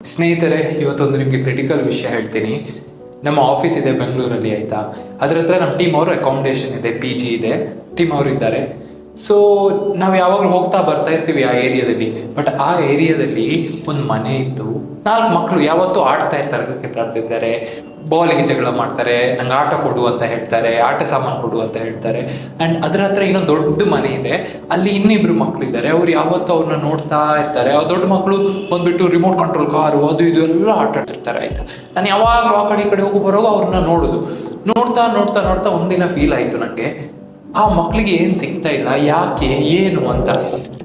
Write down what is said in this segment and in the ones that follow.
ಸ್ನೇಹಿತರೆ, ಇವತ್ತೊಂದು ನಿಮಗೆ ಕ್ರಿಟಿಕಲ್ ವಿಷಯ ಹೇಳ್ತೀನಿ. ನಮ್ಮ ಆಫೀಸ್ ಇದೆ ಬೆಂಗಳೂರಲ್ಲಿ, ಆಯಿತಾ. ಅದ್ರ ಹತ್ರ ನಮ್ಮ ಟೀಮ್ ಅವರು ಅಕಾಮಿಡೇಷನ್ ಇದೆ, ಪಿ ಜಿ ಇದೆ, ಟೀಮ್ ಅವರು ಇದ್ದಾರೆ. ಸೊ ನಾವು ಯಾವಾಗಲೂ ಹೋಗ್ತಾ ಬರ್ತಾ ಇರ್ತೀವಿ ಆ ಏರಿಯಾದಲ್ಲಿ. ಬಟ್ ಆ ಏರಿಯಾದಲ್ಲಿ ಒಂದು ಮನೆ ಇತ್ತು. 4 ಮಕ್ಕಳು ಯಾವತ್ತೂ ಆಡ್ತಾ ಇರ್ತಾರೆ, ಕ್ರಿಕೆಟ್ ಆಡ್ತಿರ್ತಾರೆ, ಬಾಲಿಗೆ ಜಗಳ ಮಾಡ್ತಾರೆ, ನಂಗೆ ಆಟ ಕೊಡು ಅಂತ ಹೇಳ್ತಾರೆ, ಆಟ ಸಾಮಾನು ಕೊಡು ಅಂತ ಹೇಳ್ತಾರೆ. ಆ್ಯಂಡ್ ಅದ್ರ ಹತ್ರ ಇನ್ನೊಂದು ದೊಡ್ಡ ಮನೆ ಇದೆ, ಅಲ್ಲಿ ಇನ್ನಿಬ್ರು ಮಕ್ಕಳಿದ್ದಾರೆ. ಅವ್ರು ಯಾವತ್ತೂ ಅವ್ರನ್ನ ನೋಡ್ತಾ ಇರ್ತಾರೆ. ಆ ದೊಡ್ಡ ಮಕ್ಕಳು ಬಂದ್ಬಿಟ್ಟು ರಿಮೋಟ್ ಕಂಟ್ರೋಲ್ ಕಾರು ಅದು ಇದು ಎಲ್ಲ ಆಟ ಆಡ್ತಿರ್ತಾರೆ, ಆಯಿತಾ. ನಾನು ಯಾವಾಗಲೂ ಆ ಕಡೆ ಈ ಕಡೆ ಹೋಗಿ ಬರೋವಾಗ ಅವ್ರನ್ನ ನೋಡ್ತಾ ಒಂದಿನ ಫೀಲ್ ಆಯಿತು ನನಗೆ, ಆ ಮಕ್ಕಳಿಗೆ ಏನು ಸಿಗ್ತಾ ಇಲ್ಲ, ಯಾಕೆ ಏನು ಅಂತ.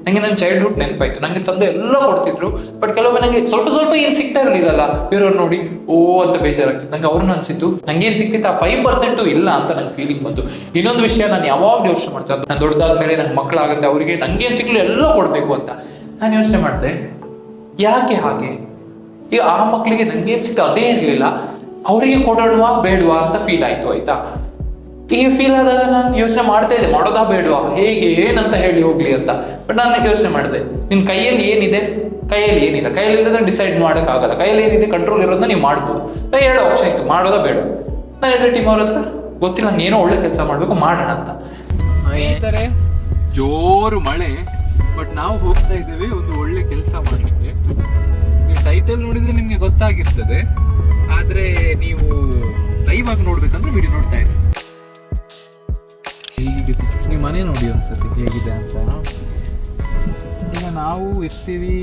ನನಗೆ ನನ್ನ ಚೈಲ್ಡ್ಹುಡ್ ನೆನಪಾಯ್ತು. ನನಗೆ ತಂದೆ ಎಲ್ಲ ಕೊಡ್ತಿದ್ರು, ಬಟ್ ಕೆಲವೊಮ್ಮೆ ನನಗೆ ಸ್ವಲ್ಪ ಏನು ಸಿಗ್ತಾ ಇರಲಿಲ್ಲಲ್ಲ. ಬೇರೆಯವ್ರು ನೋಡಿ ಓ ಅಂತ ಬೇಜಾರಾಗ್ತಿತ್ತು. ನಂಗೆ ಅವ್ರನ್ನ ಅನಿಸಿತ್ತು ನಂಗೇನು ಸಿಗ್ತಿತ್ತು ಆ 5% ಇಲ್ಲ ಅಂತ ನಂಗೆ ಫೀಲಿಂಗ್ ಬಂತು. ಇನ್ನೊಂದು ವಿಷಯ, ನಾನು ಯಾವಾಗಲೂ ಯೋಚನೆ ಮಾಡ್ತಾ ನಾನು ದೊಡ್ಡದಾದ್ಮೇಲೆ ನಂಗೆ ಮಕ್ಕಳಾಗುತ್ತೆ, ಅವರಿಗೆ ನಂಗೇನು ಸಿಗ್ಲು ಎಲ್ಲ ಕೊಡಬೇಕು ಅಂತ ನಾನು ಯೋಚನೆ ಮಾಡಿದೆ. ಯಾಕೆ ಹಾಗೆ? ಈಗ ಆ ಮಕ್ಕಳಿಗೆ ನಂಗೇನು ಸಿಗ್ತು ಅದೇ ಇರಲಿಲ್ಲ, ಅವರಿಗೆ ಕೊಡೋಣವಾ ಬೇಡವಾ ಅಂತ ಫೀಲ್ ಆಯಿತು, ಆಯಿತಾ. ಈಗ ಫೀಲ್ ಆದಾಗ ನಾನು ಯೋಚನೆ ಮಾಡ್ತಾ ಇದ್ದೆ, ಮಾಡೋದಾ ಬೇಡವಾ, ಹೇಗೆ ಏನಂತ ಹೇಳಿ ಹೋಗ್ಲಿ ಅಂತ. ಬಟ್ ನಾನು ಯೋಚನೆ ಮಾಡಿದೆ, ನಿನ್ನ ಕೈಯಲ್ಲಿ ಏನಿದೆ, ಕೈಯಲ್ಲಿ ಏನಿಲ್ಲ, ಕೈಯಲ್ಲಿ ಇರೋದನ್ನ ಡಿಸೈಡ್ ಮಾಡೋಕ್ಕಾಗಲ್ಲ. ಕೈಯಲ್ಲಿ ಏನಿದೆ ಕಂಟ್ರೋಲ್ ಇರೋದನ್ನ ನೀವು ಮಾಡ್ಬೋದು. 2 ಆಪ್ಷನ್ ಇತ್ತು, ಮಾಡೋದಾ ಬೇಡ. ನಾನು ಹೇಳಿದೆ ಟೀಮ್ ಅವ್ರ ಹತ್ರ, ಗೊತ್ತಿಲ್ಲ ನಂಗೆ ಏನೋ ಒಳ್ಳೆ ಕೆಲಸ ಮಾಡಬೇಕು, ಮಾಡೋಣ ಅಂತ. ಈ ಥರ ಜೋರು ಮಳೆ, ಬಟ್ ನಾವು ಹೋಗ್ತಾ ಇದ್ದೇವೆ ಒಂದು ಒಳ್ಳೆ ಕೆಲಸ ಮಾಡಲಿಕ್ಕೆ. ನೀವು ಟೈಟಲ್ ನೋಡಿದ್ರೆ ನಿಮಗೆ ಗೊತ್ತಾಗಿರ್ತದೆ, ಆದರೆ ನೀವು ಲೈವ್ ಆಗಿ ನೋಡ್ಬೇಕಂದ್ರೆ ವಿಡಿಯೋ ನೋಡ್ತಾ ಇದ್ದೀವಿ. ಹೀಗೆ ನೀವು ಮನೆ ನೋಡಿ ಒಂದ್ಸತಿ ಹೇಗಿದೆ ಅಂತ. ಈಗ ನಾವು ಇರ್ತೀವಿ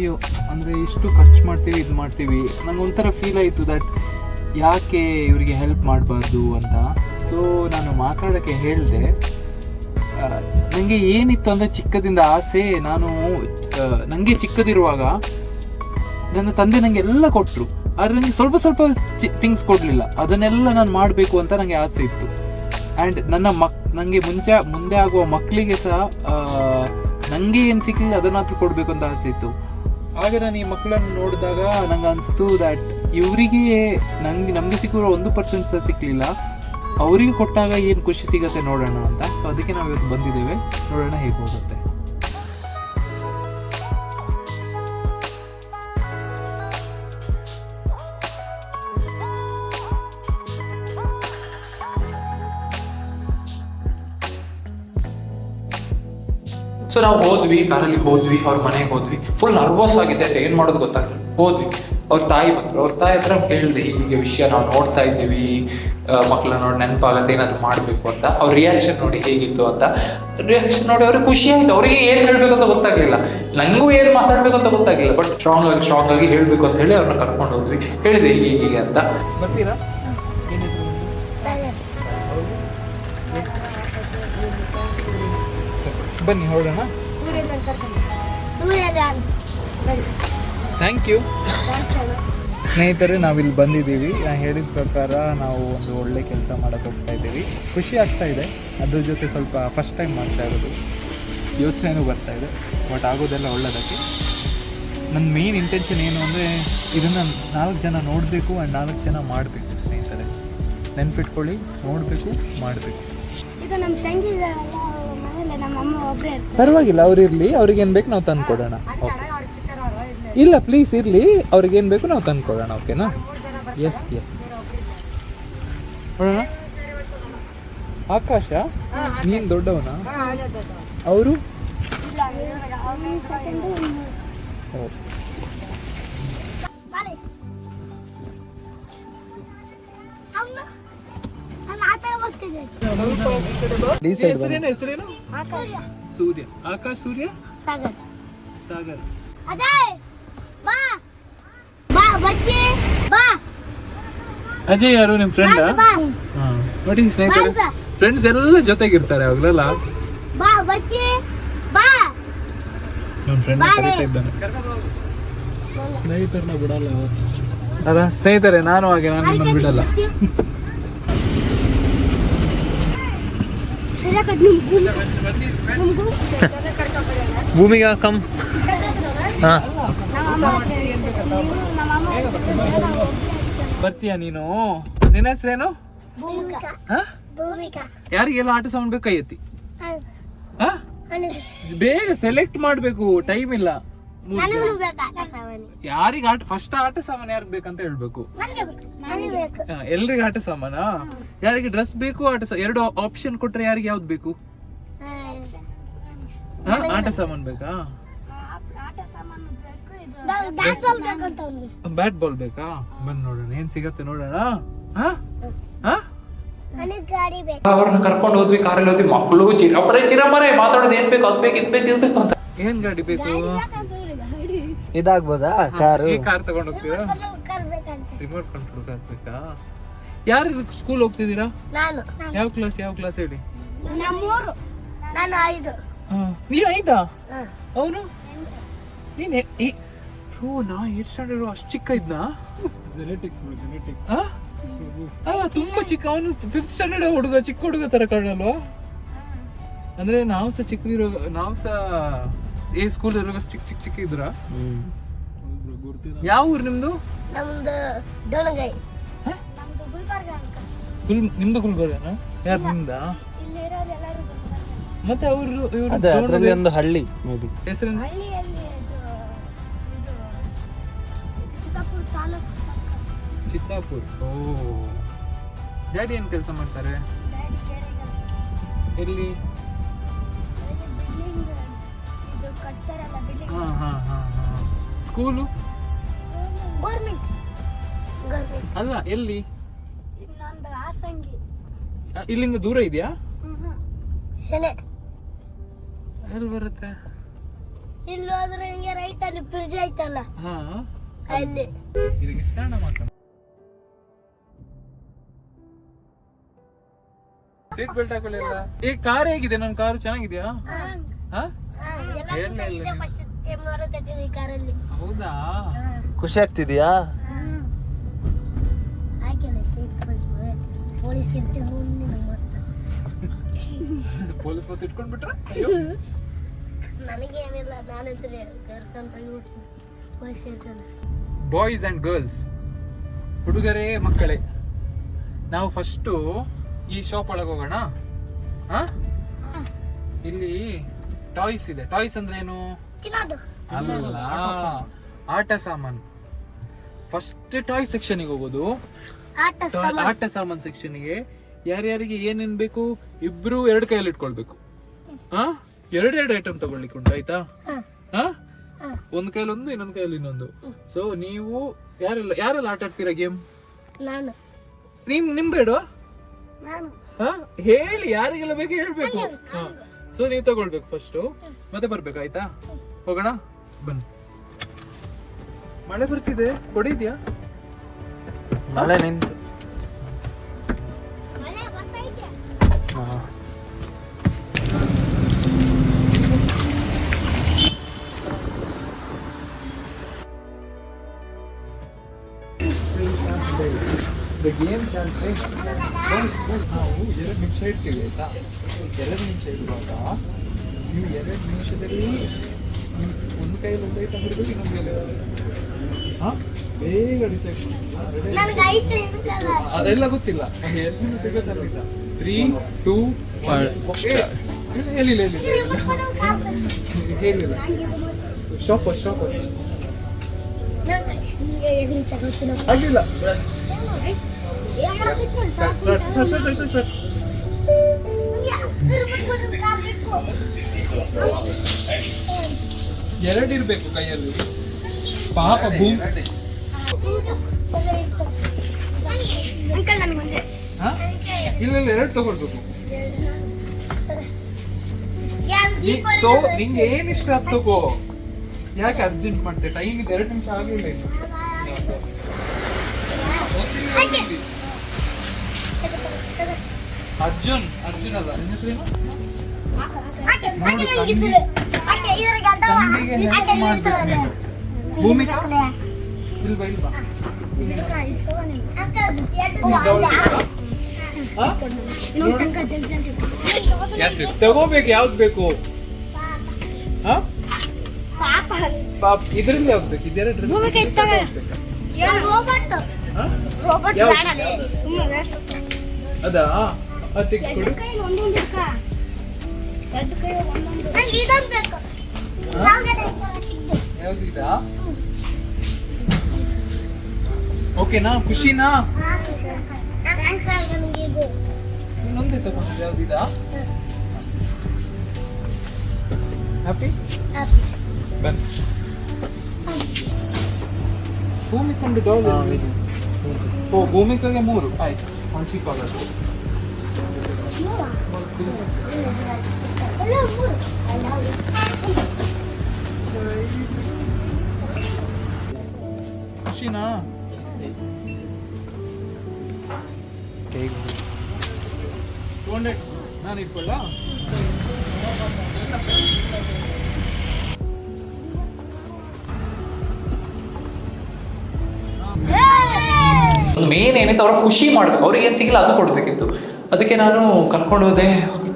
ಅಂದರೆ ಇಷ್ಟು ಖರ್ಚು ಮಾಡ್ತೀವಿ, ಇದು ಮಾಡ್ತೀವಿ. ನಂಗೆ ಒಂಥರ ಫೀಲ್ ಆಯಿತು ದಟ್ ಯಾಕೆ ಇವರಿಗೆ ಹೆಲ್ಪ್ ಮಾಡಬಾರ್ದು ಅಂತ. ಸೊ ನಾನು ಮಾತಾಡೋಕ್ಕೆ ಹೇಳಿದೆ. ನನಗೆ ಏನಿತ್ತು ಅಂದರೆ ಚಿಕ್ಕದಿಂದ ಆಸೆ. ನನಗೆ ಚಿಕ್ಕದಿರುವಾಗ ನನ್ನ ತಂದೆ ನನಗೆ ಎಲ್ಲ ಕೊಟ್ಟರು, ಆದರೆ ನನಗೆ ಸ್ವಲ್ಪ ಥಿಂಗ್ಸ್ ಕೊಡಲಿಲ್ಲ. ಅದನ್ನೆಲ್ಲ ನಾನು ಮಾಡಬೇಕು ಅಂತ ನನಗೆ ಆಸೆ ಇತ್ತು. ಆ್ಯಂಡ್ ನನಗೆ ಮುಂದೆ ಆಗುವ ಮಕ್ಕಳಿಗೆ ಸಹ ನನಗೆ ಏನು ಸಿಕ್ಕಲಿಲ್ಲ ಅದನ್ನಾದ್ರೂ ಕೊಡಬೇಕು ಅಂತ ಆಸೆ ಇತ್ತು. ಆಗ ನಾನು ಈ ಮಕ್ಕಳನ್ನು ನೋಡಿದಾಗ ನಂಗೆ ಅನಿಸ್ತು ದ್ಯಾಟ್ ಇವರಿಗೆ ನಮಗೆ ಸಿಕ್ಕಿರೋ 1% ಸಹ ಸಿಕ್ಕಲಿಲ್ಲ, ಅವರಿಗೆ ಕೊಟ್ಟಾಗ ಏನು ಖುಷಿ ಸಿಗುತ್ತೆ ನೋಡೋಣ ಅಂತ. ಸೊ ಅದಕ್ಕೆ ನಾವು ಇವತ್ತು ಬಂದಿದ್ದೇವೆ, ನೋಡೋಣ ಹೇಗೆ ಹೋಗುತ್ತೆ. ಸೊ ನಾವು ಕಾರಲ್ಲಿ ಹೋದ್ವಿ, ಅವ್ರ ಮನೆಗೆ ಹೋದ್ವಿ. ಫುಲ್ ನರ್ವಸ್ ಆಗಿದೆ, ಏನು ಮಾಡೋದು ಗೊತ್ತಾಗಲಿಲ್ಲ. ಹೋದ್ವಿ, ಅವ್ರ ತಾಯಿ ಬಂದರು. ಅವ್ರ ತಾಯಿ ಹತ್ರ ಹೇಳಿದೆ ಹೀಗೆ ವಿಷಯ, ನಾವು ನೋಡ್ತಾ ಇದ್ದೀವಿ, ಮಕ್ಕಳನ್ನ ನೋಡಿ ನೆನಪಾಗತ್ತೆ, ಏನಾದ್ರು ಮಾಡಬೇಕು ಅಂತ. ಅವ್ರ ರಿಯಾಕ್ಷನ್ ನೋಡಿ ಹೇಗಿತ್ತು ಅಂತ. ರಿಯಾಕ್ಷನ್ ನೋಡಿ ಅವ್ರಿಗೆ ಖುಷಿ ಆಯಿತು. ಅವರಿಗೆ ಏನು ಹೇಳಬೇಕು ಅಂತ ಗೊತ್ತಾಗಲಿಲ್ಲ, ನನಗೂ ಏನು ಮಾತಾಡಬೇಕು ಅಂತ ಗೊತ್ತಾಗಲಿಲ್ಲ. ಬಟ್ ಸ್ಟ್ರಾಂಗ್ ಆಗಿ ಹೇಳಬೇಕು ಅಂತ ಹೇಳಿ ಅವ್ರನ್ನ ಕರ್ಕೊಂಡು ಹೋದ್ವಿ. ಹೇಳಿದೆ ಹೀಗೆ ಅಂತ. ಬರ್ತೀರಾ? ಬನ್ನಿ ಹೊರಡೋಣ. Thank you. ಸ್ನೇಹಿತರೆ, ನಾವಿಲ್ಲಿ ಬಂದಿದ್ದೀವಿ. ನಾನು ಹೇಳಿದ ಪ್ರಕಾರ ನಾವು ಒಂದು ಒಳ್ಳೆ ಕೆಲಸ ಮಾಡೋಕ್ಕೆ ಹೋಗ್ತಾ ಇದ್ದೀವಿ. ಖುಷಿ ಆಗ್ತಾ ಇದೆ, ಅದ್ರ ಜೊತೆ ಸ್ವಲ್ಪ ಫಸ್ಟ್ ಟೈಮ್ ಮಾಡ್ತಾ ಇರೋದು, ಯೋಚನೆನೂ ಬರ್ತಾ ಇದೆ. ಬಟ್ ಆಗೋದೆಲ್ಲ ಒಳ್ಳೆಯದಕ್ಕೆ. ನನ್ನ ಮೇನ್ ಇಂಟೆನ್ಷನ್ ಏನು ಅಂದರೆ ಇದನ್ನು 4 ಜನ ನೋಡಬೇಕು ಆ್ಯಂಡ್ 4 ಜನ ಮಾಡಬೇಕು. ಸ್ನೇಹಿತರೆ, ನೆನ್ಪಿಟ್ಕೊಳ್ಳಿ, ನೋಡಬೇಕು, ಮಾಡಬೇಕು. ಪರವಾಗಿಲ್ಲ, ಅವ್ರು ಇರಲಿ, ಅವ್ರಿಗೇನು ಬೇಕು ನಾವು ತಂದು ಕೊಡೋಣ. ಓಕೆ, ಇಲ್ಲ ಪ್ಲೀಸ್ ಇರಲಿ, ಅವ್ರಿಗೇನು ಬೇಕು ನಾವು ತಂದು ಕೊಡೋಣ. ಓಕೆನಾ? ಎಸ್ ನೋಡೋಣ. ಆಕಾಶ, ನೀನು ದೊಡ್ಡವನಾ? ಅವರು ಹೆಸರೇನು? ಸೂರ್ಯ. ಆಕಾಶ್, ಸೂರ್ಯ, ಸಾಗರ್. ಅಜಯ್ ಯಾರು? ನಿಮ್ಮ ಫ್ರೆಂಡಾ? ನೋಡಿ ಸ್ನೇಹಿತರೆ, ಫ್ರೆಂಡ್ಸ್ ಎಲ್ಲ ಜೊತೆಗಿರ್ತಾರೆ ಅವಾಗಲೆಲ್ಲ. ನನ್ನ ಫ್ರೆಂಡ್ ಕರೀತಾ ಇದ್ದಾನೆ. ಸ್ನೇಹಿತರನ್ನ ಬಿಡಲ್ಲ ಅಲ್ಲ ಸ್ನೇಹಿತರೆ, ನಾನು ನಿಮ್ಮನ್ನು ಬಿಡಲ್ಲ. ಭೂಮಿಗಾ ಕಮ್. ಬರ್ತೀಯಾ ನೀನು? ನಿನ್ನ ಹೆಸರೇನು? ಯಾರಿಗೆಲ್ಲ ಆಟ ಸಾಮಾನು ಬೇಕು? ಕೈ ಎತ್ತಿ. ಬೇಗ ಸೆಲೆಕ್ಟ್ ಮಾಡಬೇಕು, ಟೈಮ್ ಇಲ್ಲ. ಯಾರಿಗೆ ಆಟ ಫಸ್ಟ್ ಆಟ ಸಾಮಾನು ಯಾರಿಗೆ ಬೇಕಂತ ಹೇಳ್ಬೇಕು. ಎಲ್ರಿಗೆ ಆಟ ಸಾಮಾನ, ಯಾರಿಗೆ ಡ್ರೆಸ್ ಬೇಕು ಆಟ ಎರಡು ಆಪ್ಷನ್ ಕೊಟ್ರೆ ಯಾರಿಗೆ ಯಾವ್ದು ಬೇಕು? ಆಟ ಸಾಮಾನು ಬೇಕಾ? ಬ್ಯಾಟ್ ಬಾಲ್ ಬೇಕಾ? ಬಂದ್ ನೋಡೋಣ ಏನ್ ಸಿಗತ್ತೆ ನೋಡೋಣ. ಅವ್ರನ್ನ ಕರ್ಕೊಂಡು ಹೋದ್ವಿ, ಕಾರಲ್ಲಿ ಹೋದ್ವಿ, ಮಕ್ಕಳು ಚಿರಪರೆ ಮಾತಾಡೋದು ಏನ್ ಬೇಕು, ಅದ್ ಬೇಕು, ಇದ್ ಬೇಕು, ಇದ್ ಬೇಕು ಅಂತ. ಏನ್ ಗಾಡಿ ಬೇಕು? ಇದಾಗ್ಬೋದಾ ಕಾರು? ಈ ಕಾರ್ ತಗೊಂಡ್ ಹೋಗ್ತೀರಾ? ರಿಮೋಟ್ ಕಂಟ್ರೋಲ್ ಕಾರ್ ಬೇಕಾ? ಯಾರು ಸ್ಕೂಲ್ ಹೋಗ್ತಿದ್ದೀರಾ? ಯಾವ ಕ್ಲಾಸ್ ಹೇಳಿ? ನೀ 5? ಅವನು ನೀನ್ ನಾ 8th ಸ್ಟ್ಯಾಂಡರ್ಡ್ ಅಷ್ಟು ಚಿಕ್ಕ ಇದ್ನಾ? ಜೆನೆಟಿಕ್ಸ್ ತುಂಬಾ ಚಿಕ್ಕ. ಅವನು 5th ಸ್ಟ್ಯಾಂಡರ್ಡ್ ಹುಡುಗ, ಚಿಕ್ಕ ಹುಡುಗ ತರ ಕಾಣಲ್ವಾ? ಅಂದ್ರೆ ನಾವು ಸಹ ಚಿಕ್ಕದಿರೋ, ನಾವು ಸಹ ಸ್ಕೂಲ್ ಇರುವಾಗ ಚಿಕ್ಕ ಇದ್ರ. ಯಾವ ಊರು ನಿಮ್ದು? ನಿಮ್ದು ಗುಲ್ಬರ್ಗನ? ಯಾರು ನಿಮ್ದ? ಮತ್ತೆ ಅವರು ಒಂದು ಹಳ್ಳಿ ಹೆಸರೇನು? ಚಿತ್ತಾಪುರ್. ಓ, ಡ್ಯಾಡಿ ಏನ್ ಕೆಲಸ ಮಾಡ್ತಾರೆ? ಎಲ್ಲಿ? ಸ್ಕೂಲು ಅಲ್ಲ, ಎಲ್ಲಿ? ಇಲ್ಲಿಂದ ದೂರ ಇದೆಯಾ? ಎಲ್ಲಿ ಬರುತ್ತೆ? ಇಲ್ಲಿ ಹೋದ್ರೆ ಹಿಂಗೆ ರೈಟ್ ಅಲ್ಲಿ ಬ್ರಿಡ್ಜ್ ಐತಲ್ಲ, ಅಲ್ಲಿ. ಇದಕ್ಕೆ ಸ್ಟ್ಯಾಂಡ್ ಮಾತ್ರ. ಸೀಟ್ ಬೆಲ್ಟ್ ಹಾಕೊಳ್ಳಿಲ್ಲ. ಈ ಕಾರ್ ಹೇಗಿದೆ? ನನ್ನ ಕಾರು ಚೆನ್ನಾಗಿದ್ಯಾ? ಹೌದಾ? ಖುಷಿ ಆಗ್ತಿದ್ಯಾ? ಪೊಲೀಸ್ ಮತ್ತೆ ಇಟ್ಕೊಂಡ್ ಬಿಟ್ರ? ನನಗೇನಿಲ್ಲ, ಬಾಯ್ಸ್ ಅಂಡ್ ಗರ್ಲ್ಸ್, ಹುಡುಗರೇ ಮಕ್ಕಳೇ, ನಾವು ಫಸ್ಟು ಈ ಶಾಪ್ ಒಳಗೆ ಹೋಗೋಣ. ಇಲ್ಲಿ ಟಾಯ್ಸ್ ಇದೆ. ಟಾಯ್ಸ್ ಅಂದ್ರೆ ಏನು? ಅಲ್ಲ, ಆಟ ಸಾಮಾನು. ಫಸ್ಟ್ ಟಾಯ್ ಸೆಕ್ಷನ್ಗೆ ಹೋಗೋದು. ಆಟ ಸಾಮಾನ್ ಸೆಕ್ಷನ್ಗೆ ಯಾರ್ಯಾರಿಗೆ ಏನೇನ್ ಬೇಕು ಇಬ್ರು 2 ಕೈಯಲ್ಲಿ ಇಟ್ಕೊಳ್ಬೇಕು. ಎರಡು ಐಟಮ್ ತಗೊಳ್ಲಿಕ್ಕೆ ಉಂಟು, ಆಯ್ತಾ? ಒಂದ್ ಕೈಯಲ್ಲಿ ಒಂದು, ಇನ್ನೊಂದ್ ಕೈಯಲ್ಲಿ ಇನ್ನೊಂದು. ಸೊ ನೀವು ಯಾರೆಲ್ಲ ಆಟ ಆಡ್ತೀರಾ ಗೇಮ್? ನಿಮ್ ಬೇಡ ಹೇಳಿ, ಯಾರಿಗೆಲ್ಲ ಬೇಕು ಹೇಳ್ಬೇಕು. ಸೊ ನೀವು ತಗೊಳ್ಬೇಕು ಫಸ್ಟ್, ಮತ್ತೆ ಬರ್ಬೇಕು, ಆಯ್ತಾ? ಹೋಗೋಣ ಬನ್ನಿ. ಮಳೆ ಬರ್ತಿದೆ, ಕೊಡಿದ್ಯಾ? ಮಳೆ ನಿಂತು. The game shall take. ನಾವು 2 ನಿಮಿಷ ಇಡ್ತೀವಿ, ಆಯ್ತಾ? 2 ನಿಮಿಷ ಇರುವಾಗ ನೀವು 2 ನಿಮಿಷದಲ್ಲಿ ಒಂದು ಕೈಯಲ್ಲಿ ಒಂದು ಐಟಮ್ ಇರ್ಬೇಕು, ಇನ್ನೊಂದು ಕೈಯಲ್ಲಿ ಬೇಗ ಡಿಸೈಡ್ ಮಾಡಿ. ಅದೆಲ್ಲ ಗೊತ್ತಿಲ್ಲ, ಎಲ್ಲಿ ಸಿಗತ್ತಲ್ಲ. 3, 2, 1 ಹೇಳಿಲ್ಲ ಸ್ಟಾಪ್ ಆಗಿಲ್ಲ. ಎರಡು ಇರ್ಬೇಕು ಕೈಯಲ್ಲಿ. ಪಾಪ ಭೂಮಿ ಇಲ್ಲ 2 ತಗೊಳ್ಬೇಕು. ನಿಂಗೆ ಏನ್ ಇಷ್ಟ ಅದು ತಗೋ. ಯಾಕೆ ಅರ್ಜೆಂಟ್ ಮಾಡ್ತೆ? ಟೈಮ್ ಇದೆ, 2 ನಿಮಿಷ ಆಗಿಲ್ಲ ಇನ್ನು. ಅರ್ಜುನ್ ಅಲ್ಲ, ನಿನ್ನ ಹೆಸರೇನು? ಭೂಮಿ ಇಲ್ವಾ? ತಗೋಬೇಕು, ಯಾವ್ದು ಬೇಕು? ಇದ್ರಲ್ಲಿ ಹೋಗ್ಬೇಕು. ಅದಾ? ತೆಗೆದುಕೊಡು. ಯಾವ್ದಿದಾ? ಓಕೆನಾ? ಖುಷಿನಾ? ಥ್ಯಾಂಕ್ಸ್ ಆಗ ನನಗೆ ಇದು ಇನ್ನೊಂದೇ ತಗೊಂಡಿದ್ದೆ. ಯಾವ್ದಿದಾ? Happy buns ಭೂಮಿಕೊಂಡು ಡೌಲ್. ಓ ಭೂಮಿಕಾಗೆ 3 ಆಯ್ತು. ಹಂಚಿಕೊಳ್ಳೋದು ಎಲ್ಲ ಮೂರು ಖುಷಿನಾ? ನಾನು ಇಟ್ಕೊಳ್ಳ. ಮೇನ್ ಏನಿತ್ತು ಅವ್ರಿಗೆ ಖುಷಿ ಮಾಡ್ಬೇಕು, ಅವ್ರಿಗೆ ಏನು ಸಿಗಲ್ಲ ಅದು ಕೊಡಬೇಕಿತ್ತು. ಅದಕ್ಕೆ ನಾನು ಕರ್ಕೊಂಡು ಹೋದೆ,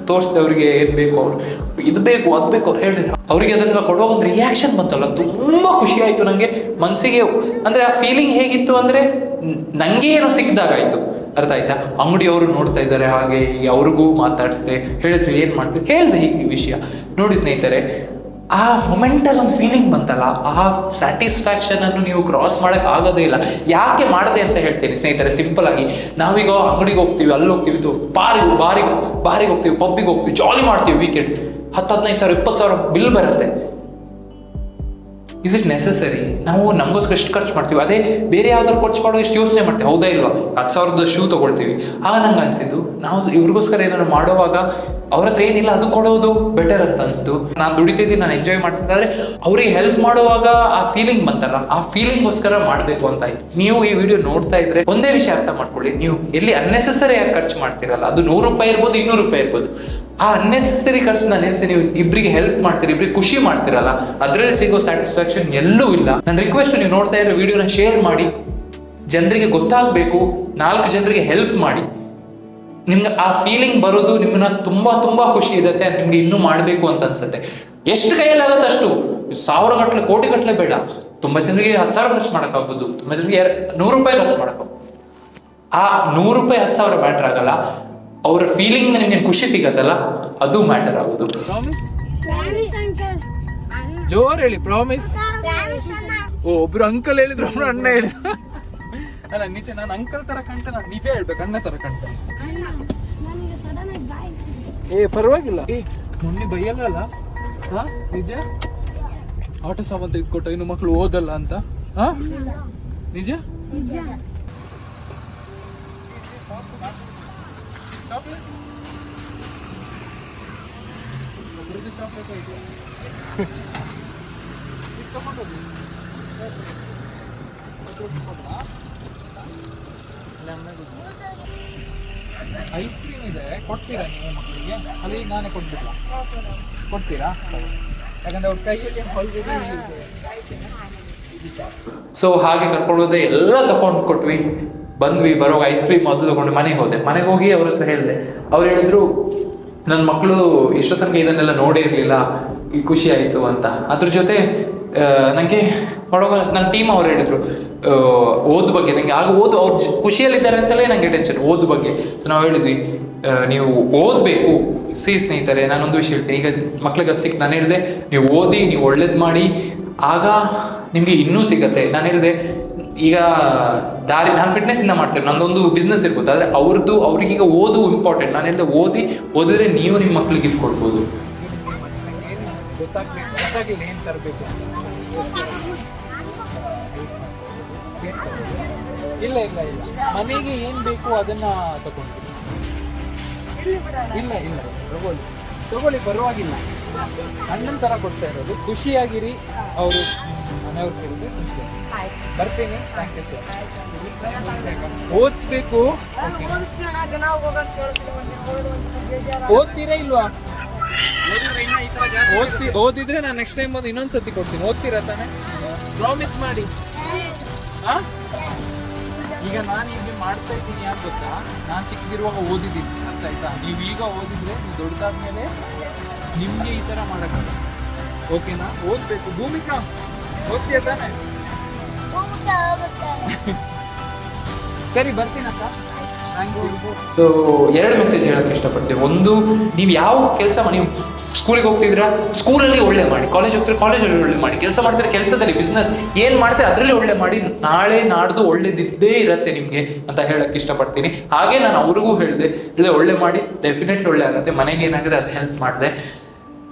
ತೋರಿಸ್ದೆ ಅವ್ರಿಗೆ ಏನು ಬೇಕು, ಅವ್ರು ಇದು ಬೇಕು ಅದು ಬೇಕು ಅವ್ರು ಹೇಳಿದ್ರು. ಅವರಿಗೆ ಅದನ್ನೆಲ್ಲ ಕೊಡುವಾಗ ಒಂದು ರಿಯಾಕ್ಷನ್ ಬಂತಲ್ಲ, ತುಂಬ ಖುಷಿ ಆಯಿತು ನನಗೆ ಮನಸ್ಸಿಗೆ. ಅಂದರೆ ಆ ಫೀಲಿಂಗ್ ಹೇಗಿತ್ತು ಅಂದರೆ ನನಗೆ ಏನೋ ಸಿಕ್ಕಿದಾಗಾಯಿತು, ಅರ್ಥ ಆಯ್ತಾ? ಅಂಗಡಿಯವರು ನೋಡ್ತಾ ಇದ್ದಾರೆ, ಹಾಗೆ ಹೀಗೆ ಅವ್ರಿಗೂ ಮಾತಾಡಿಸ್ದೆ, ಹೇಳಿದ್ರು ಏನು ಮಾಡ್ತೀವಿ, ಹೇಳಿದೆ ಹೀಗೆ ವಿಷಯ. ನೋಡಿ ಸ್ನೇಹಿತರೆ, ಆ ಮೊಮೆಂಟಲ್ಲಿ ಒಂದು ಫೀಲಿಂಗ್ ಬಂತಲ್ಲ, ಆ ಸ್ಯಾಟಿಸ್ಫ್ಯಾಕ್ಷನನ್ನು ನೀವು ಕ್ರಾಸ್ ಮಾಡೋಕ್ಕೆ ಆಗೋದೇ ಇಲ್ಲ. ಯಾಕೆ ಮಾಡಿದೆ ಅಂತ ಹೇಳ್ತೀನಿ ಸ್ನೇಹಿತರೆ, ಸಿಂಪಲ್ ಆಗಿ. ನಾವೀಗ ಅಂಗಡಿಗೆ ಹೋಗ್ತೀವಿ, ಅಲ್ಲಿ ಹೋಗ್ತೀವಿ, ಇದು ಬಾರಿಗೆ ಹೋಗ್ತೀವಿ, ಪಬ್ಬಿಗೆ ಹೋಗ್ತೀವಿ, ಜಾಲಿ ಮಾಡ್ತೀವಿ. ವೀಕೆಂಡ್ 10-15 ಸಾವಿರ 20 ಸಾವಿರ ಬಿಲ್ ಬರುತ್ತೆ. Is it necessary? ನಾವು ನಮಗೋಸ್ಕರ ಎಷ್ಟು ಖರ್ಚು ಮಾಡ್ತೀವಿ, ಅದೇ ಬೇರೆ ಯಾವ್ದಾದ್ರು ಖರ್ಚು ಮಾಡೋ ಎಷ್ಟು ಯೋಚನೆ ಮಾಡ್ತೀವಿ, ಹೌದಾ ಇಲ್ವಾ? 10,000ದ ಶೂ ತೊಗೊಳ್ತೀವಿ. ಆಗ ನಂಗೆ ಅನಿಸಿದ್ದು, ನಾವು ಇವ್ರಿಗೋಸ್ಕರ ಏನಾದ್ರು ಮಾಡುವಾಗ ಅವ್ರ ಹತ್ರ ಏನಿಲ್ಲ ಅದು ಕೊಡೋದು ಬೆಟರ್ ಅಂತ ಅನಿಸ್ತು. ನಾನು ದುಡಿತಿದ್ದೀನಿ, ನಾನು ಎಂಜಾಯ್ ಮಾಡ್ತಿದ್ದೆ, ಆದರೆ ಅವ್ರಿಗೆ ಹೆಲ್ಪ್ ಮಾಡುವಾಗ ಆ ಫೀಲಿಂಗ್ ಬಂತಲ್ಲ, ಆ ಫೀಲಿಂಗ್ಗೋಸ್ಕರ ಮಾಡಬೇಕು ಅಂತ ಆಯ್ತು. ನೀವು ಈ ವಿಡಿಯೋ ನೋಡ್ತಾ ಇದ್ರೆ ಒಂದೇ ವಿಷಯ ಅರ್ಥ ಮಾಡ್ಕೊಳ್ಳಿ, ನೀವು ಎಲ್ಲಿ ಅನ್ನೆಸೆಸರಿ ಆಗಿ ಖರ್ಚು ಮಾಡ್ತಿರಲ್ಲ, ಅದು 100 ರೂಪಾಯಿ ಇರ್ಬೋದು, 200 ರೂಪಾಯಿ ಇರ್ಬೋದು, ಆ ಅನ್ನೆಸೆಸರಿ ಖರ್ಚನ್ನ ನೆನೆಸಿ ನೀವು ಇಬ್ಬರಿಗೆ ಹೆಲ್ಪ್ ಮಾಡ್ತೀರಿ, ಇಬ್ಬರಿಗೆ ಖುಷಿ ಮಾಡ್ತಿರಲ್ಲ, ಅದರಲ್ಲಿ ಸಿಗೋ ಸ್ಯಾಟಿಸ್ಫ್ಯಾಕ್ಷನ್ ಎಲ್ಲೂ ಇಲ್ಲ. ನನ್ನ ರಿಕ್ವೆಸ್ಟ್, ನೀವು ನೋಡ್ತಾ ಇದ್ರೆ ವಿಡಿಯೋನ ಶೇರ್ ಮಾಡಿ, ಜನರಿಗೆ ಗೊತ್ತಾಗಬೇಕು, 4 ಜನರಿಗೆ ಹೆಲ್ಪ್ ಮಾಡಿ. ನಿಮ್ಗೆ ಆ ಫೀಲಿಂಗ್ ಬರೋದು ನಿಮ್ಮನ್ನ ತುಂಬ ಖುಷಿ ಇರುತ್ತೆ, ನಿಮ್ಗೆ ಇನ್ನೂ ಮಾಡಬೇಕು ಅಂತ ಅನ್ಸುತ್ತೆ. ಎಷ್ಟು ಕೈಯಲ್ಲಾಗತ್ತೆ ಅಷ್ಟು, 1000 ಗಟ್ಟಲೆ ಕೋಟಿ ಗಟ್ಟಲೆ ಬೇಡ. ತುಂಬ ಜನರಿಗೆ 10,000 ಖರ್ಚು ಮಾಡೋಕ್ಕಾಗ್ಬೋದು, ತುಂಬ ಜನರಿಗೆ 100 ರೂಪಾಯಿ ಖರ್ಚು ಮಾಡೋಕ್ಕಾಗ್ಬೋದು. ಆ 100 ರೂಪಾಯಿ 10,000 ಮ್ಯಾಟರ್ ಆಗಲ್ಲ, ಅವರ ಫೀಲಿಂಗ್ ನಿಮ್ಗೆ ಖುಷಿ ಸಿಗತ್ತಲ್ಲ, ಅದು ಮ್ಯಾಟರ್ ಆಗೋದು. ಪ್ರಾಮಿಸ್? Promise uncle. ಜೋರ್ ಹೇಳಿ, ಪ್ರಾಮಿಸ್. ಪ್ರಾಮಿಸ್ ಅಣ್ಣ. ಓ, ಒಬ್ರು ಅಂಕಲ್ ಹೇಳಿದ್ರು, ಒಬ್ರು ಅಣ್ಣ ಹೇಳಿದ್ರು. ಅಲ್ಲ ನಿಜ, ನಾನು ಅಂಕಲ್ ತರ ಕಾಣ್ತೇನೆ, ನಾನು ನಿಜ ಹೇಳ್ಬೇಕು, ಅಣ್ಣ ತರ ಕಾಣ್ತೇನೆ. ಅಣ್ಣ ನನಗೆ ಸಡನ್ ಆಗಿ ಬಾಯ್. ಏ ಪರವಾಗಿಲ್ಲ, ಮೊನ್ನೆ ಬೈಯಲ್ಲ. ಹಾ ನಿಜ? ಆಟೋ ಸಾಮಾನು ತೆಗೆದುಕೊಟ್ಟ, ಇನ್ನು ಮಕ್ಕಳು ಓದಲ್ಲ ಅಂತ. ಹಾ ನಿಜ? ನಿಜ. ಐಸ್ ಕ್ರೀಮ್ ಇದೆ, ಕೊಡ್ತೀರಾ ನೀವು ಮಕ್ಕಳಿಗೆ? ಅಲ್ಲಿ ನಾನೇ ಕೊಟ್ಬಿಡ್ಲಾ? ಕೊಡ್ತೀರಾ? ಯಾಕಂದ್ರೆ ಅವ್ರ ಕೈಯಲ್ಲಿ ಸೊ ಹಾಗೆ ಕರ್ಕೊಂಡು ಹೋದೆ, ಎಲ್ಲ ತಗೊಂಡು ಕೊಟ್ವಿ, ಬಂದ್ವಿ. ಬರೋವಾಗ ಐಸ್ ಕ್ರೀಮ್ ಅದು ತಗೊಂಡು ಮನೆಗೆ ಹೋದೆ. ಮನೆಗೆ ಹೋಗಿ ಅವ್ರ ಹತ್ರ ಹೇಳಿದೆ. ಅವ್ರು ಹೇಳಿದ್ರು, ನನ್ನ ಮಕ್ಕಳು ಇಷ್ಟೋ ತನಕ ಇದನ್ನೆಲ್ಲ ನೋಡೇ ಇರಲಿಲ್ಲ, ಈ ಖುಷಿ ಆಯಿತು ಅಂತ. ಅದ್ರ ಜೊತೆ ನನಗೆ ಮಾಡುವಾಗ ನನ್ನ ಟೀಮ್ ಅವ್ರು ಹೇಳಿದರು ಓದು ಬಗ್ಗೆ. ನನಗೆ ಆಗ ಓದು ಅವ್ರು ಖುಷಿಯಲ್ಲಿದ್ದಾರೆ ಅಂತಲೇ ನನಗೆ ಟೆನ್ಷನ್ ಓದು ಬಗ್ಗೆ. ನಾವು ಹೇಳಿದ್ವಿ, ನೀವು ಓದಬೇಕು. ಸ್ನೇಹಿತರೆ, ನಾನೊಂದು ವಿಷಯ ಹೇಳ್ತೀನಿ. ಈಗ ಮಕ್ಳಿಗೆ ಅದು ಸಿಕ್ ನಾನು ಹೇಳಿದೆ, ನೀವು ಓದಿ, ನೀವು ಒಳ್ಳೇದು ಮಾಡಿ, ಆಗ ನಿಮಗೆ ಇನ್ನೂ ಸಿಗತ್ತೆ. ನಾನು ಹೇಳಿದೆ, ಈಗ ನಾನು ಫಿಟ್ನೆಸ್ಸಿಂದ ಮಾಡ್ತೇನೆ, ನನ್ನದೊಂದು ಬಿಸ್ನೆಸ್ ಇರ್ಬೋದು, ಆದರೆ ಅವ್ರಿಗೀಗ ಓದು ಇಂಪಾರ್ಟೆಂಟ್. ನಾನು ಹೇಳಿದೆ, ಓದಿದ್ರೆ ನೀವು ನಿಮ್ಮ ಮಕ್ಳಿಗೆ ಇದು ಕೊಡ್ಬೋದು. ಗೊತ್ತಾಗಲಿಲ್ಲ ಏನು ತರಬೇಕು. ಇಲ್ಲ ಇಲ್ಲ ಇಲ್ಲ, ಮನೆಗೆ ಏನು ಬೇಕು ಅದನ್ನ ತಗೊಂಡು. ಇಲ್ಲ ಇಲ್ಲ, ತಗೊಳ್ಳಿ ಪರವಾಗಿಲ್ಲ. ಅಣ್ಣನ ಥರ ಕೊಡ್ತಾ ಇರೋದು. ಖುಷಿಯಾಗಿರಿ. ಅವರು ಮನೆಯವ್ರು ಕೇಳಿದ್ರೆ ಬರ್ತೀನಿ. Thank you sir. ಓದಿಸ್ಬೇಕು. ಓದ್ತೀರಾ ಇಲ್ವಾ? ಓದಿದ್ರೆ ನಾನು ನೆಕ್ಸ್ಟ್ ಟೈಮ್ ಒಂದು ಇನ್ನೊಂದ್ಸತಿ ಕೊಡ್ತೀನಿ. ಓದ್ತೀರಾ ತಾನೆ? ಪ್ರಾಮಿಸ್ ಮಾಡಿ. ಈಗ ನಾನು ಈಗ ಮಾಡ್ತಾ ಇದ್ದೀನಿ, ಯಾಕೆ ಗೊತ್ತಾ? ನಾನು ಚಿಕ್ಕದಿರುವಾಗ ಓದಿದ್ದೀನಿ, ಅರ್ಥ ಆಯ್ತಾ? ನೀವು ಈಗ ಓದಿದ್ರೆ ನೀವು ದೊಡ್ಡದಾದ್ಮೇಲೆ ನಿಮಗೆ ಈ ಥರ ಮಾಡೋಕ್ಕಲ್ಲ. ಓಕೆನಾ? ಓದಬೇಕು. ಭೂಮಿಕಾ ಓದ್ತೀಯ ತಾನೆ? ಸರಿ, ಬರ್ತೀನಕ್ಕ. Thank you. ಸೊ 2 ಮೆಸೇಜ್ ಹೇಳೋಕ್ಕೆ ಇಷ್ಟಪಡ್ತೀವಿ. ಒಂದು, ನೀವು ಯಾವ ಕೆಲಸ ನೀವು ಸ್ಕೂಲಿಗೆ ಹೋಗ್ತಿದ್ದೀರಾ ಸ್ಕೂಲಲ್ಲಿ ಒಳ್ಳೆ ಮಾಡಿ, ಕಾಲೇಜ್ ಹೋಗ್ತೀರಾ ಕಾಲೇಜಲ್ಲಿ ಒಳ್ಳೆ ಮಾಡಿ, ಕೆಲಸ ಮಾಡ್ತೀರಾ ಕೆಲಸದಲ್ಲಿ, ಬಿಸ್ನೆಸ್ ಏನು ಮಾಡ್ತೀರಾ ಅದರಲ್ಲಿ ಒಳ್ಳೆ ಮಾಡಿ. ನಾಳೆ ನಾಡ್ದು ಒಳ್ಳೇದಿದ್ದೇ ಇರತ್ತೆ ನಿಮಗೆ ಅಂತ ಹೇಳಕ್ಕೆ ಇಷ್ಟಪಡ್ತೀನಿ. ಹಾಗೆ ನಾನು ಅವ್ರಿಗೂ ಹೇಳಿದೆ, ಇಲ್ಲ ಒಳ್ಳೆ ಮಾಡಿ, ಡೆಫಿನೆಟ್ಲಿ ಒಳ್ಳೆ ಆಗುತ್ತೆ. ಮನೆಗೆ ಏನಾಗಿದೆ ಅದು ಹೆಲ್ಪ್ ಮಾಡಿದೆ.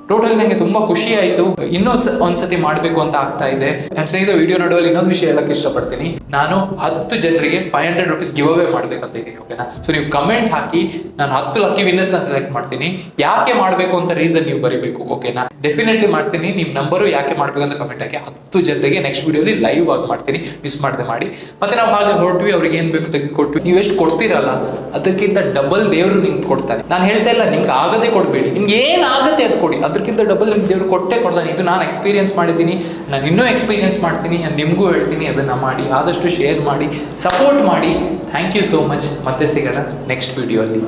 ಟೋಟಲ್ ನನಗೆ ತುಂಬ ಖುಷಿ ಆಯಿತು. ಇನ್ನೂ ಒಂದ್ಸತಿ ಮಾಡಬೇಕು ಅಂತ ಆಗ್ತಾ ಇದೆ. ನಾನು ಸಹಿತ ವಿಡಿಯೋ ನೋಡುವಲ್ಲಿ ಇನ್ನೊಂದು ವಿಷಯ ಹೇಳಕ್ಕೆ ಇಷ್ಟಪಡ್ತೀನಿ. ನಾನು 10 ಜನರಿಗೆ 500 rupees ಗಿವ್ ಅವೇ ಮಾಡ್ಬೇಕಂತ ಇದ್ದೀನಿ, ಓಕೆನಾ? ಸೊ ನೀವು ಕಮೆಂಟ್ ಹಾಕಿ, ನಾನು 10 ಲಕ್ಕಿ ವಿನ್ನರ್ಸ್ನ ಸೆಲೆಕ್ಟ್ ಮಾಡ್ತೀನಿ. ಯಾಕೆ ಮಾಡಬೇಕು ಅಂತ ರೀಸನ್ ನೀವು ಬರೀಬೇಕು, ಓಕೆನಾ? ಡೆಫಿನೆಟ್ಲಿ ಮಾಡ್ತೀನಿ. ನಿಮ್ಮ ನಂಬರು ಯಾಕೆ ಮಾಡಬೇಕು ಅಂತ ಕಮೆಂಟ್ ಹಾಕಿ. 10 ಜನರಿಗೆ ನೆಕ್ಸ್ಟ್ ವಿಡಿಯೋಲಿ ಲೈವ್ ಆಗಿ ಮಾಡ್ತೀನಿ, ಮಿಸ್ ಮಾಡದೆ ಮಾಡಿ. ಮತ್ತೆ ನಾವು ಹಾಗೆ ಹೊರಟ್ವಿ, ಅವ್ರಿಗೆ ಏನು ಬೇಕು ತೆಗೆದುಕೊಟ್ವಿ. ನೀವು ಎಷ್ಟು ಕೊಡ್ತೀರಲ್ಲ ಅದಕ್ಕಿಂತ ಡಬಲ್ ದೇವರು ನಿಮ್ಗೆ ಕೊಡ್ತಾನೆ. ನಾನು ಹೇಳ್ತಾ ಇಲ್ಲ ನಿಮ್ಗೆ ಆಗದೆ ಕೊಡಬೇಡಿ, ನಿಮ್ಗೆ ಏನಾಗುತ್ತೆ ಅದು ಕೊಡಿ, ಅದಕ್ಕಿಂತ ಡಬಲ್ ನಿಮ್ಗೆ ದೇವ್ರು ಕೊಟ್ಟೆ ಕೊಡ್ತಾನೆ. ಇದು ನಾನು ಎಕ್ಸ್ಪೀರಿಯನ್ಸ್ ಮಾಡಿದ್ದೀನಿ, ನಾನು ಇನ್ನೂ ಎಕ್ಸ್ಪೀರಿಯನ್ಸ್ ಮಾಡ್ತೀನಿ, ನಾನು ನಿಮಗೂ ಹೇಳ್ತೀನಿ ಅದನ್ನು ಮಾಡಿ. ಆದಷ್ಟು ಶೇರ್ ಮಾಡಿ, ಸಪೋರ್ಟ್ ಮಾಡಿ. Thank you so much. ಮತ್ತೆ ಸಿಗೋಣ ನೆಕ್ಸ್ಟ್ ವಿಡಿಯೋ ಅಲ್ಲಿ.